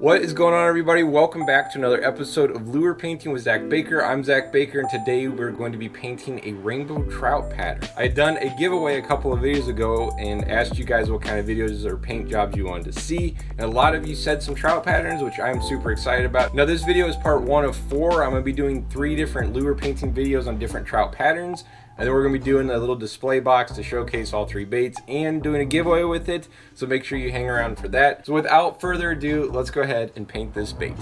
What is going on, everybody? Welcome back to another episode of Lure Painting with Zach Baker. I'm Zach Baker, and today we're going to be painting a rainbow trout pattern. I had done a giveaway a couple of videos ago and asked you guys what kind of videos or paint jobs you wanted to see, and a lot of you said some trout patterns, which I'm super excited about. Now, this video is part 1 of 4. I'm going to be doing 3 different lure painting videos on different trout patterns. And then we're going to be doing a little display box to showcase all 3 baits and doing a giveaway with it. So make sure you hang around for that. So without further ado, let's go ahead and paint this bait.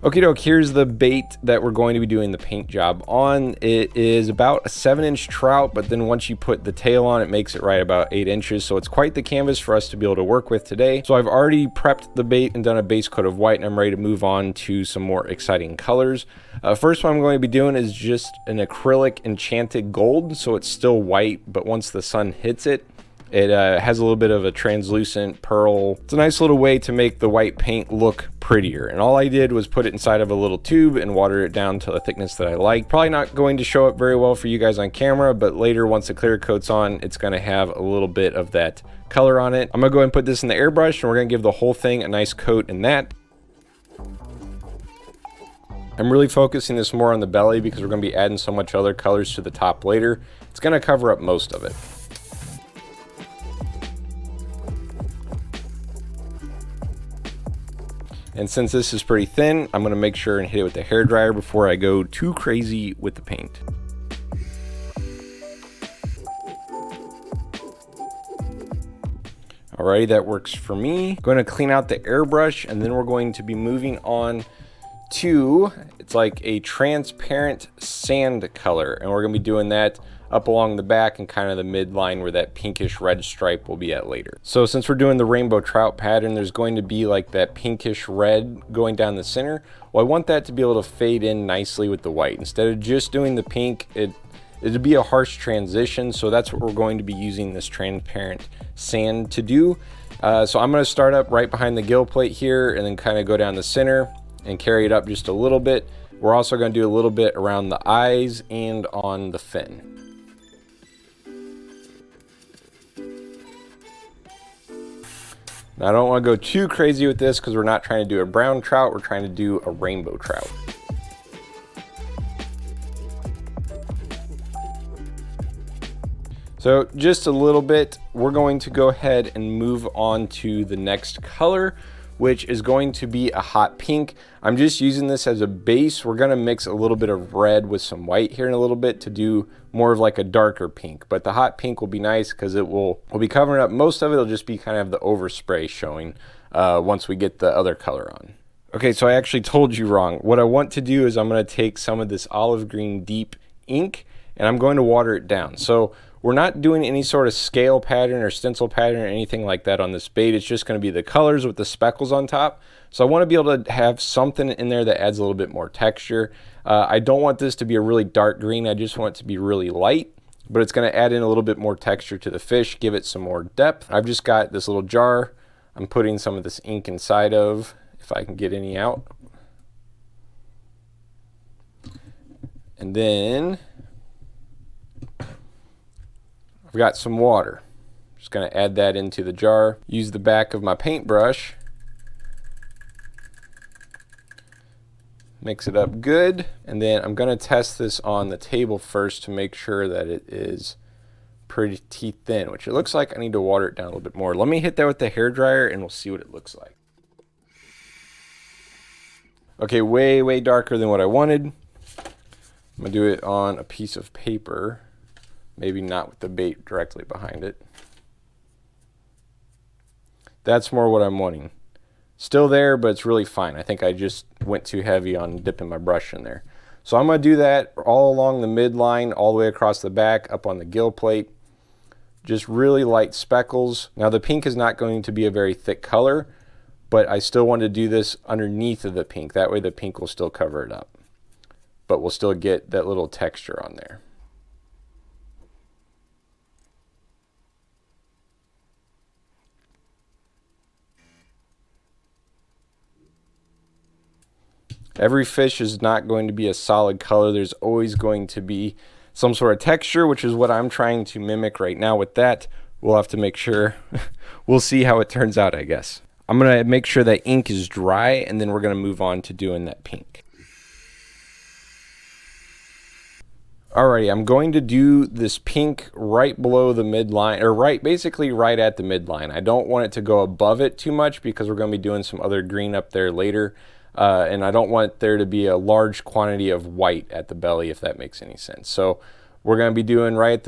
Okie doke, here's the bait that we're going to be doing the paint job on. It is about a 7-inch trout, but then once you put the tail on, it makes it right about 8 inches. So it's quite the canvas for us to be able to work with today. So I've already prepped the bait and done a base coat of white, and I'm ready to move on to some more exciting colors. First one I'm going to be doing is just an acrylic enchanted gold. So it's still white, but once the sun hits it, it has a little bit of a translucent pearl. It's a nice little way to make the white paint look prettier. And all I did was put it inside of a little tube and water it down to the thickness that I like. Probably not going to show up very well for you guys on camera, but later once the clear coat's on, it's going to have a little bit of that color on it. I'm going to go ahead and put this in the airbrush, and we're going to give the whole thing a nice coat in that. I'm really focusing this more on the belly because we're going to be adding so much other colors to the top later. It's going to cover up most of it. And since this is pretty thin, I'm going to make sure and hit it with the hairdryer before I go too crazy with the paint. Alrighty, that works for me. Going to clean out the airbrush, and then we're going to be moving on to, it's like a transparent sand color, and we're going to be doing that up along the back and kind of the midline where that pinkish red stripe will be at later. So since we're doing the rainbow trout pattern, there's going to be like that pinkish red going down the center. Well, I want that to be able to fade in nicely with the white. Instead of just doing the pink, it'd be a harsh transition. So that's what we're going to be using this transparent sand to do. So I'm going to start up right behind the gill plate here and then kind of go down the center and carry it up just a little bit. We're also going to do a little bit around the eyes and on the fin. Now, I don't want to go too crazy with this because we're not trying to do a brown trout, we're trying to do a rainbow trout. So just a little bit, we're going to go ahead and move on to the next color, which is going to be a hot pink. I'm just using this as a base. We're gonna mix a little bit of red with some white here in a little bit to do more of like a darker pink, but the hot pink will be nice because we'll be covering up most of it. It'll just be kind of the overspray showing once we get the other color on. Okay, so I actually told you wrong. What I want to do is I'm gonna take some of this olive green deep ink and I'm going to water it down. So we're not doing any sort of scale pattern or stencil pattern or anything like that on this bait. It's just going to be the colors with the speckles on top. So I want to be able to have something in there that adds a little bit more texture. I don't want this to be a really dark green. I just want it to be really light, but it's going to add in a little bit more texture to the fish, give it some more depth. I've just got this little jar I'm putting some of this ink inside of, if I can get any out. And then I've got some water. Just going to add that into the jar. Use the back of my paintbrush. Mix it up good. And then I'm going to test this on the table first to make sure that it is pretty thin, which it looks like I need to water it down a little bit more. Let me hit that with the hairdryer and we'll see what it looks like. Okay, way darker than what I wanted. I'm going to do it on a piece of paper. Maybe not with the bait directly behind it. That's more what I'm wanting. Still there, but it's really fine. I think I just went too heavy on dipping my brush in there. So I'm going to do that all along the midline, all the way across the back, up on the gill plate. Just really light speckles. Now the pink is not going to be a very thick color, but I still want to do this underneath of the pink. That way the pink will still cover it up, but we'll still get that little texture on there. Every fish is not going to be a solid color. There's always going to be some sort of texture, which is what I'm trying to mimic right now with that. We'll have to make sure, we'll see how it turns out, I guess. I'm gonna make sure that ink is dry, and then we're gonna move on to doing that pink. Alrighty, I'm going to do this pink right below the midline, or basically right at the midline. I don't want it to go above it too much because we're going to be doing some other green up there later. And I don't want there to be a large quantity of white at the belly, if that makes any sense. So we're going to be doing right at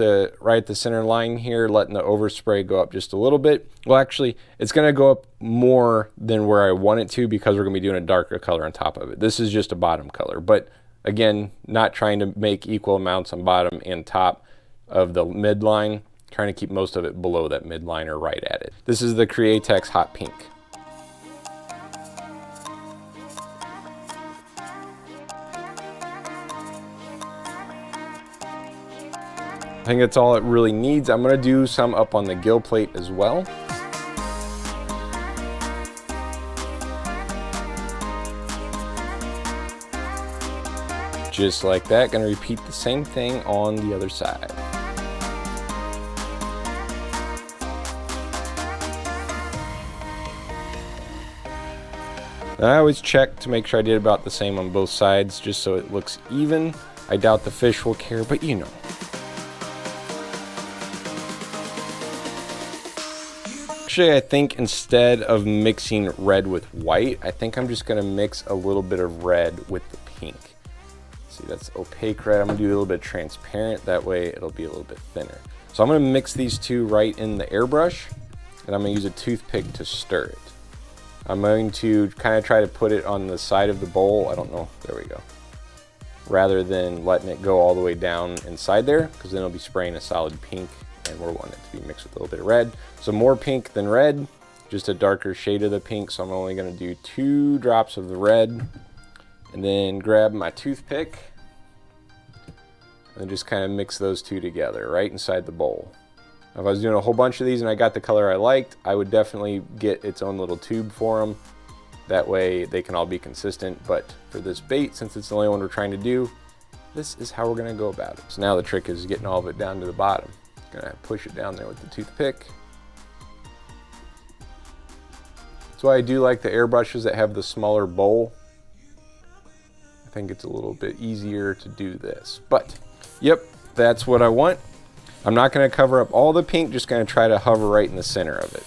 the center line here, letting the overspray go up just a little bit. Well, actually, it's going to go up more than where I want it to because we're going to be doing a darker color on top of it. This is just a bottom color, but again, not trying to make equal amounts on bottom and top of the midline, trying to keep most of it below that midline or right at it. This is the Createx Hot Pink. I think that's all it really needs. I'm gonna do some up on the gill plate as well. Just like that, gonna repeat the same thing on the other side. I always check to make sure I did about the same on both sides, just so it looks even. I doubt the fish will care, but you know. Actually, I think instead of mixing red with white, I think I'm just gonna mix a little bit of red with the pink. See, that's opaque red. I'm gonna do a little bit transparent. That way it'll be a little bit thinner. So I'm gonna mix these two right in the airbrush, and I'm gonna use a toothpick to stir it. I'm going to kind of try to put it on the side of the bowl. I don't know, there we go. Rather than letting it go all the way down inside there, because then it'll be spraying a solid pink, and we're wanting it to be mixed with a little bit of red. So more pink than red, just a darker shade of the pink. So I'm only gonna do 2 drops of the red, and then grab my toothpick and just kind of mix those two together right inside the bowl. If I was doing a whole bunch of these and I got the color I liked, I would definitely get its own little tube for them. That way they can all be consistent. But for this bait, since it's the only one we're trying to do, this is how we're gonna go about it. So now the trick is getting all of it down to the bottom. Gonna push it down there with the toothpick. That's why I do like the airbrushes that have the smaller bowl. I think it's a little bit easier to do this, but yep, that's what I want. I'm not going to cover up all the pink, just going to try to hover right in the center of it.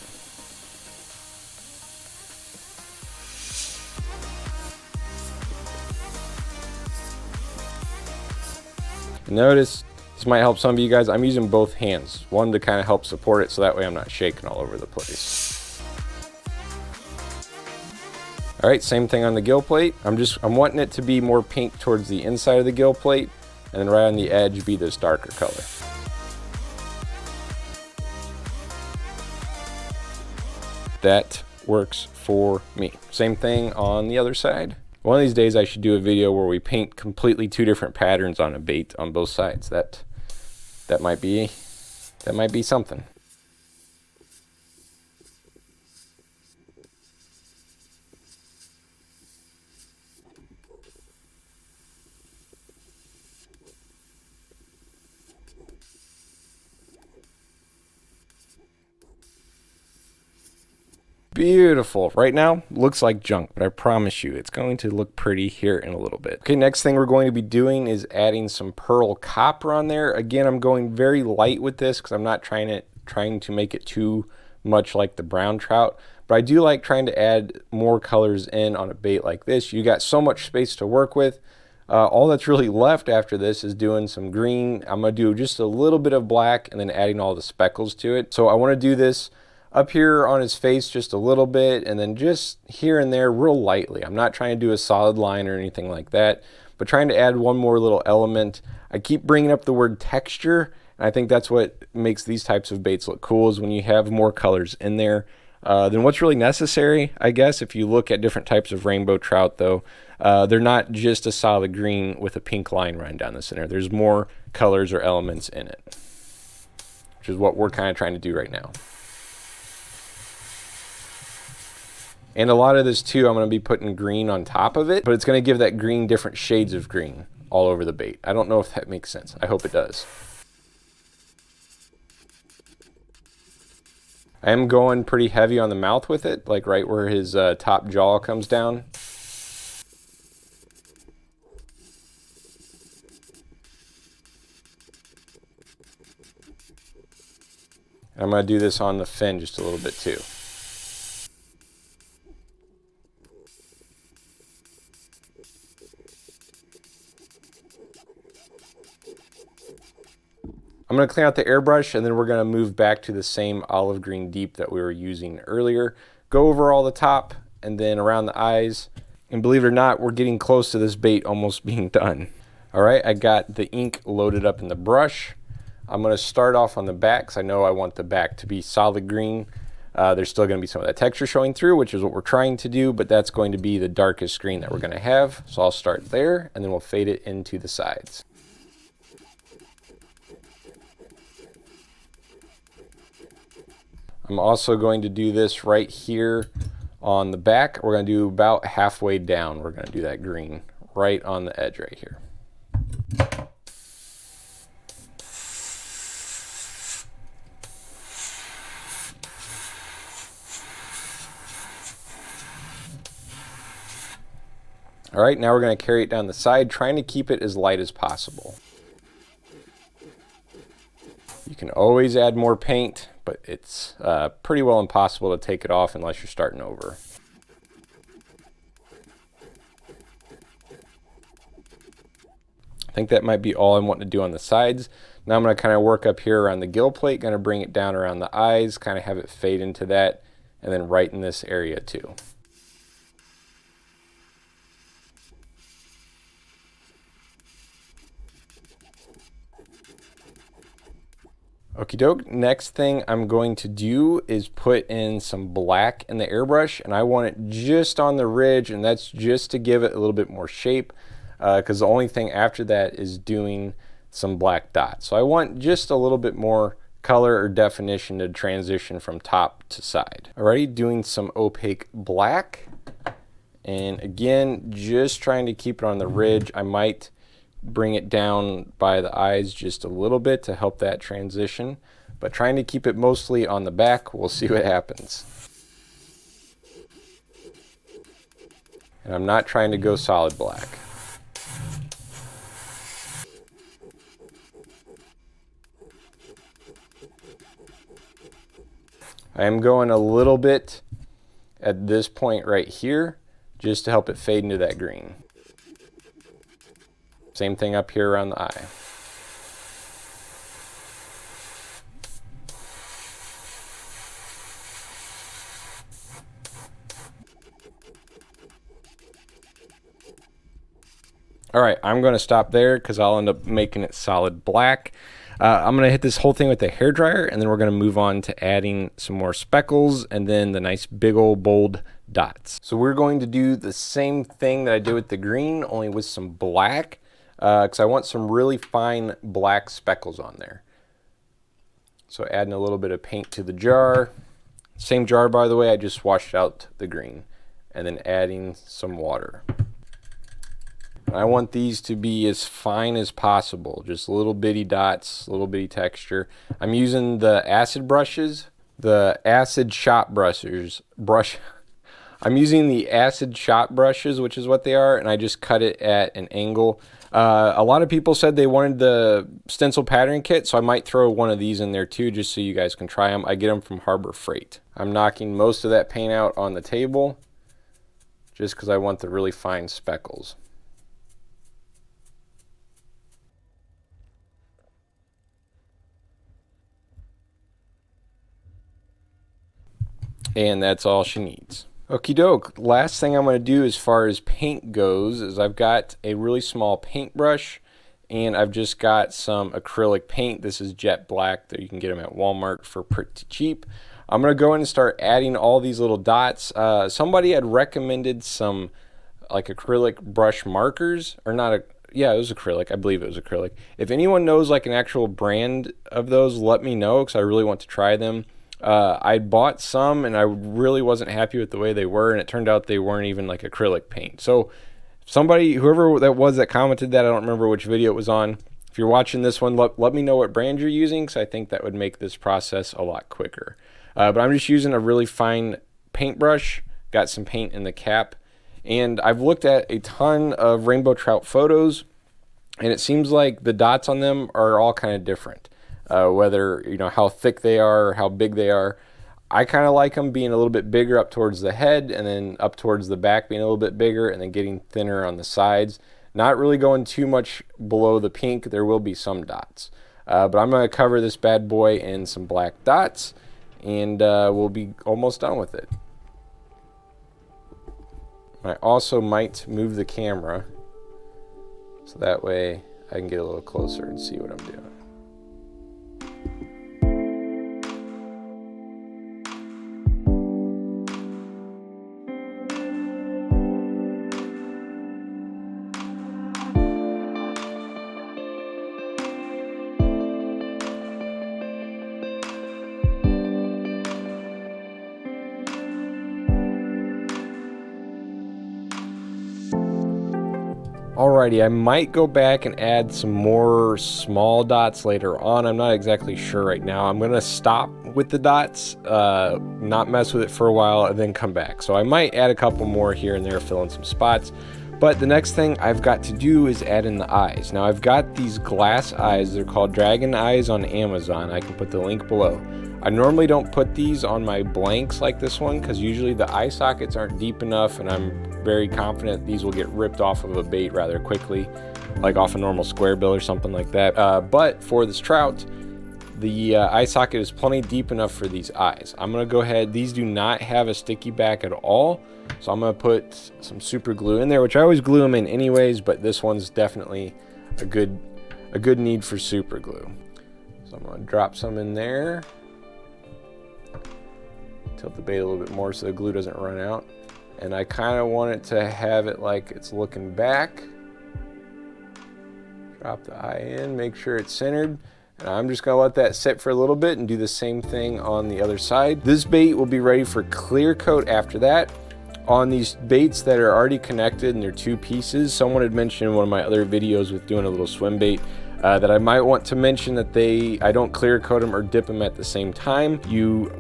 Notice, this might help some of you guys, I'm using both hands. One to kind of help support it so that way I'm not shaking all over the place. All right, same thing on the gill plate. I'm wanting it to be more pink towards the inside of the gill plate, and then right on the edge be this darker color. That works for me. Same thing on the other side. One of these days I should do a video where we paint completely 2 different patterns on a bait on both sides. That might be something. Beautiful. Right now, looks like junk, but I promise you, it's going to look pretty here in a little bit. Okay, next thing we're going to be doing is adding some pearl copper on there. Again, I'm going very light with this because I'm not trying to make it too much like the brown trout, but I do like trying to add more colors in on a bait like this. You got so much space to work with. All that's really left after this is doing some green. I'm gonna do just a little bit of black and then adding all the speckles to it. So I wanna do this up here on his face just a little bit, and then just here and there real lightly. I'm not trying to do a solid line or anything like that, but trying to add one more little element. I keep bringing up the word texture, and I think that's what makes these types of baits look cool, is when you have more colors in there than what's really necessary, I guess. If you look at different types of rainbow trout though, they're not just a solid green with a pink line running down the center. There's more colors or elements in it, which is what we're kind of trying to do right now. And a lot of this too, I'm going to be putting green on top of it, but it's going to give that green different shades of green. all over the bait. I don't know if that makes sense. I hope it does. I am going pretty heavy on the mouth with it, like right where his top jaw comes down. I'm going to do this on the fin just a little bit too. I'm going to clean out the airbrush, and then we're going to move back to the same olive green deep that we were using earlier. Go over all the top and then around the eyes. And believe it or not, we're getting close to this bait almost being done. All right, I got the ink loaded up in the brush. I'm going to start off on the back because I know I want the back to be solid green. There's still going to be some of that texture showing through, which is what we're trying to do, but that's going to be the darkest green that we're going to have. So I'll start there, and then we'll fade it into the sides. I'm also going to do this right here on the back. We're going to do about halfway down. We're going to do that green right on the edge right here. All right, now we're going to carry it down the side, trying to keep it as light as possible. You can always add more paint, but it's pretty well impossible to take it off unless you're starting over. I think that might be all I'm wanting to do on the sides. Now I'm going to kind of work up here around the gill plate, going to bring it down around the eyes, kind of have it fade into that, and then right in this area too. Okie doke, next thing I'm going to do is put in some black in the airbrush, and I want it just on the ridge, and that's just to give it a little bit more shape, because the only thing after that is doing some black dots. So I want just a little bit more color or definition to transition from top to side. Alrighty, doing some opaque black, and again, just trying to keep it on the ridge. I might bring it down by the eyes just a little bit to help that transition, but trying to keep it mostly on the back. We'll see what happens. And I'm not trying to go solid black. I am going a little bit at this point right here just to help it fade into that green. Same thing up here around the eye. All right, I'm going to stop there because I'll end up making it solid black. I'm going to hit this whole thing with the hairdryer, and then we're going to move on to adding some more speckles and then the nice big old bold dots. So we're going to do the same thing that I did with the green, only with some black. Because I want some really fine black speckles on there. So adding a little bit of paint to the jar. Same jar, by the way, I just washed out the green. And then adding some water. I want these to be as fine as possible. Just little bitty dots, little bitty texture. I'm using the acid brushes, the acid shot brushes. I'm using the acid shot brushes, which is what they are, and I just cut it at an angle. A lot of people said they wanted the stencil pattern kit, so I might throw one of these in there too, just so you guys can try them. I get them from Harbor Freight. I'm knocking most of that paint out on the table just because I want the really fine speckles. And that's all she needs. Okie doke, last thing I'm going to do as far as paint goes is I've got a really small paintbrush, and I've just got some acrylic paint. This is jet black, that you can get them at Walmart for pretty cheap. I'm going to go in and start adding all these little dots. Somebody had recommended some like acrylic brush markers, or not a, yeah, it was acrylic. I believe it was acrylic. If anyone knows like an actual brand of those, let me know because I really want to try them. I bought some and I really wasn't happy with the way they were, and it turned out they weren't even like acrylic paint. So if somebody, whoever that was that commented that, I don't remember which video it was on. If you're watching this one, let me know what brand you're using, because I think that would make this process a lot quicker. But I'm just using a really fine paintbrush, got some paint in the cap, and I've looked at a ton of rainbow trout photos, and it seems like the dots on them are all kind of different, whether, you know, how thick they are or how big they are. I kind of like them being a little bit bigger up towards the head, and then up towards the back being a little bit bigger, and then getting thinner on the sides. Not really going too much below the pink. There will be some dots. But I'm going to cover this bad boy in some black dots, and we'll be almost done with it. I also might move the camera, so that way I can get a little closer and see what I'm doing. Alrighty, I might go back and add some more small dots later on. I'm not exactly sure right now. I'm going to stop with the dots, not mess with it for a while, and then come back. So I might add a couple more here and there, fill in some spots. But the next thing I've got to do is add in the eyes. Now I've got these glass eyes. They're called dragon eyes on Amazon. I can put the link below. I normally don't put these on my blanks like this one, because usually the eye sockets aren't deep enough, and I'm very confident these will get ripped off of a bait rather quickly, like off a normal square bill or something like that. But for this trout, the eye socket is plenty deep enough for these eyes. I'm going to go ahead. These do not have a sticky back at all, so I'm going to put some super glue in there, which I always glue them in anyways, but this one's definitely a good need for super glue. So I'm going to drop some in there. Tilt the bait a little bit more so the glue doesn't run out. And I kind of want it to have it like it's looking back. Drop the eye in, make sure it's centered. And I'm just gonna let that sit for a little bit and do the same thing on the other side. This bait will be ready for clear coat after that. On these baits that are already connected and they're two pieces, someone had mentioned in one of my other videos with doing a little swim bait that I might want to mention that I don't clear coat them or dip them at the same time.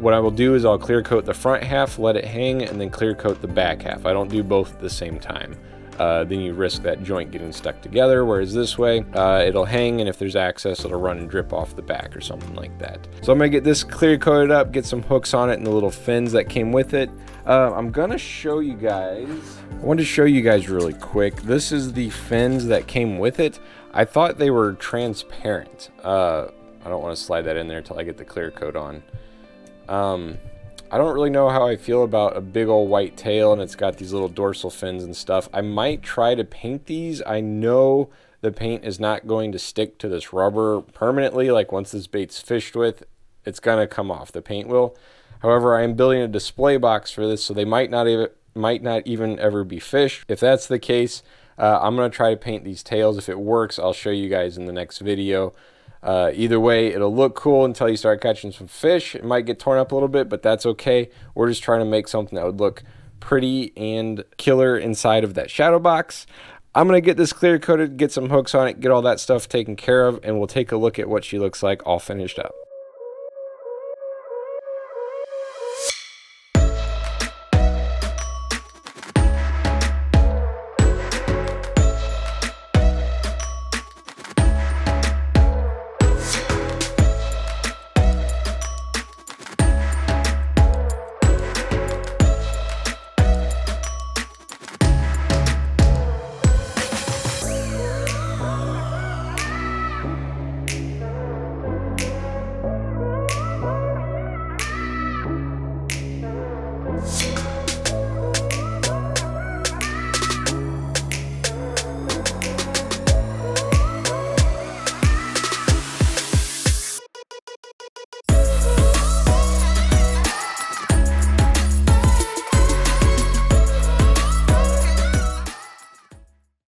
What I will do is I'll clear coat the front half, let it hang, and then clear coat the back half. I don't do both at the same time. Then you risk that joint getting stuck together, whereas this way it'll hang, and if there's access it'll run and drip off the back or something like that. So I'm gonna get this clear coated up, get some hooks on it and the little fins that came with it. I'm gonna show you guys, I wanted to show you guys really quick. This is the fins that came with it. I thought they were transparent. I don't want to slide that in there until I get the clear coat on. I don't really know how I feel about a big old white tail and it's got these little dorsal fins and stuff. I might try to paint these. I know the paint is not going to stick to this rubber permanently. Like once this bait's fished with, it's gonna come off, the paint will. However, I am building a display box for this, so they might not even ever be fished. If that's the case, I'm gonna try to paint these tails. If it works, I'll show you guys in the next video. Either way, it'll look cool until you start catching some fish. It might get torn up a little bit, but that's okay. We're just trying to make something that would look pretty and killer inside of that shadow box. I'm gonna get this clear coated, get some hooks on it, get all that stuff taken care of, and we'll take a look at what she looks like all finished up.